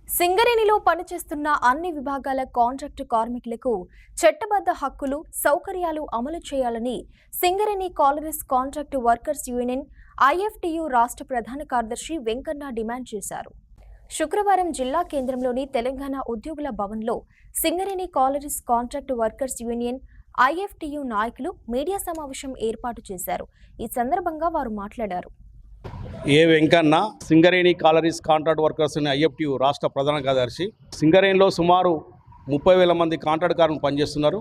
సింగరేణిలో పనిచేస్తున్న అన్ని విభాగాల కాంట్రాక్టు కార్మికులకు చట్టబద్ధ హక్కులు, సౌకర్యాలు అమలు చేయాలని Singareni collieries contract workers union IFTU రాష్ట్ర ప్రధాన కార్యదర్శి వెంకన్న డిమాండ్ చేశారు. శుక్రవారం జిల్లా కేంద్రంలోని తెలంగాణ ఉద్యోగుల భవన్లో Singareni collieries contract workers union IFTU నాయకులు మీడియా సమావేశం ఏర్పాటు చేశారు. ఈ సందర్భంగా వారు మాట్లాడారు. A Venkanna, Singareni collieries contract workers IFTU రాష్ట్ర ప్రధాన కార్యదర్శి. సింగరేణిలో సుమారు 30,000 మంది కాంట్రాక్ట్ కార్మికులు పనిచేస్తున్నారు.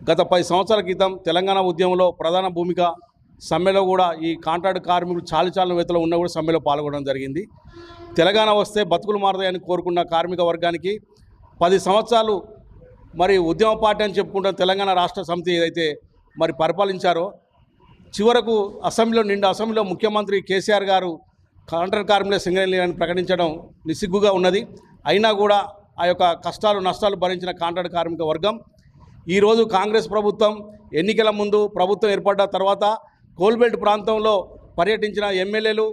గత 10 సంవత్సరాల క్రితం తెలంగాణ ఉద్యమంలో ప్రధాన భూమిక సమ్మెలో కూడా ఈ కాంట్రాక్ట్ కార్మికులు చాలు వేతలు ఉన్నా కూడా సమ్మెలో పాల్గొనడం జరిగింది. తెలంగాణ వస్తే బతుకులు మారతాయని కోరుకున్న కార్మిక వర్గానికి 10 సంవత్సరాలు మరి ఉద్యమ పార్టీ అని చెప్పుకుంటున్న తెలంగాణ రాష్ట్ర సమితి ఏదైతే మరి పరిపాలించారో చివరకు అసెంబ్లీలో ముఖ్యమంత్రి కేసీఆర్ గారు కాంట్రాక్ట్ కార్మికుల సింగరేణి అని ప్రకటించడం నిస్సిగ్గుగా ఉన్నది. అయినా కూడా ఆ యొక్క కష్టాలు నష్టాలు భరించిన కాంట్రాక్ట్ కార్మిక వర్గం ఈరోజు కాంగ్రెస్ ప్రభుత్వం ఎన్నికల ముందు ప్రభుత్వం ఏర్పడ్డ తర్వాత కోల్బెల్ట్ ప్రాంతంలో పర్యటించిన ఎమ్మెల్యేలు,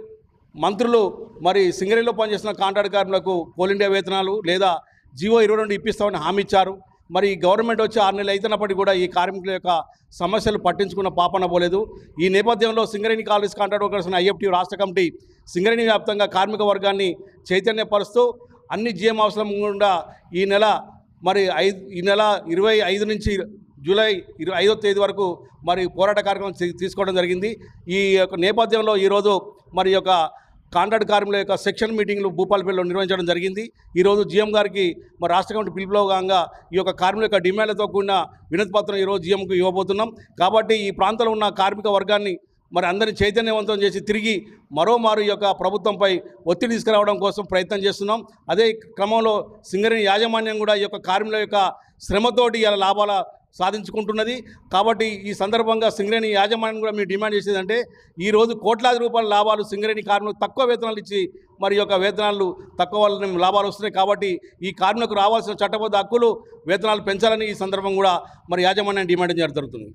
మంత్రులు మరి సింగరేణిలో పనిచేస్తున్న కాంట్రాక్ట్ కార్మికులకు కోల్ ఇండియా వేతనాలు లేదా జీవో 22 ఇప్పిస్తామని హామీ ఇచ్చారు. మరి గవర్నమెంట్ వచ్చి 6 నెలలు అయినప్పటికీ కూడా ఈ కార్మికుల యొక్క సమస్యలు పట్టించుకున్న పాపన పోలేదు. ఈ నేపథ్యంలో Singareni collieries contract workers IFTU రాష్ట్ర కమిటీ సింగరేణి వ్యాప్తంగా కార్మిక వర్గాన్ని చైతన్యపరుస్తూ అన్ని జీఎం అవసరం గుండా ఈ నెల 25 నుంచి జూలై 25వ తేదీ వరకు మరి పోరాట కార్యక్రమం తీసుకోవడం జరిగింది. ఈ యొక్క నేపథ్యంలో ఈరోజు మరి యొక్క కాంట్రాక్ట్ కార్మికుల యొక్క సెక్షన్ మీటింగ్లు భూపాలపల్లిలో నిర్వహించడం జరిగింది. ఈరోజు జీఎం గారికి మరి రాష్ట్ర కమిటీ పిలుపులో భాగంగా ఈ యొక్క కార్మికుల యొక్క డిమాండ్లతో కూడిన వినతి పత్రం ఈరోజు జీఎంకు ఇవ్వబోతున్నాం. కాబట్టి ఈ ప్రాంతంలో ఉన్న కార్మిక వర్గాన్ని మరి అందరినీ చైతన్యవంతం చేసి తిరిగి మరోమారు ఈ యొక్క ప్రభుత్వంపై ఒత్తిడి తీసుకురావడం కోసం ప్రయత్నం చేస్తున్నాం. అదే క్రమంలో సింగరేణి యాజమాన్యం కూడా ఈ యొక్క కార్మికుల యొక్క శ్రమతోటి ఇలా లాభాల సాధించుకుంటున్నది. కాబట్టి ఈ సందర్భంగా సింగరేణి యాజమాన్యం కూడా మీరు డిమాండ్ చేసేదంటే ఈరోజు కోట్లాది రూపాయల లాభాలు సింగరేణి కార్మికులకు తక్కువ వేతనాలు ఇచ్చి మరి యొక్క వేతనాలు తక్కువ వాళ్ళని లాభాలు వస్తున్నాయి. కాబట్టి ఈ కార్మికులకు రావాల్సిన చట్టబద్ధ హక్కులు, వేతనాలు పెంచాలని ఈ సందర్భం కూడా మరి యాజమాన్యం డిమాండ్ చేయడం జరుగుతుంది.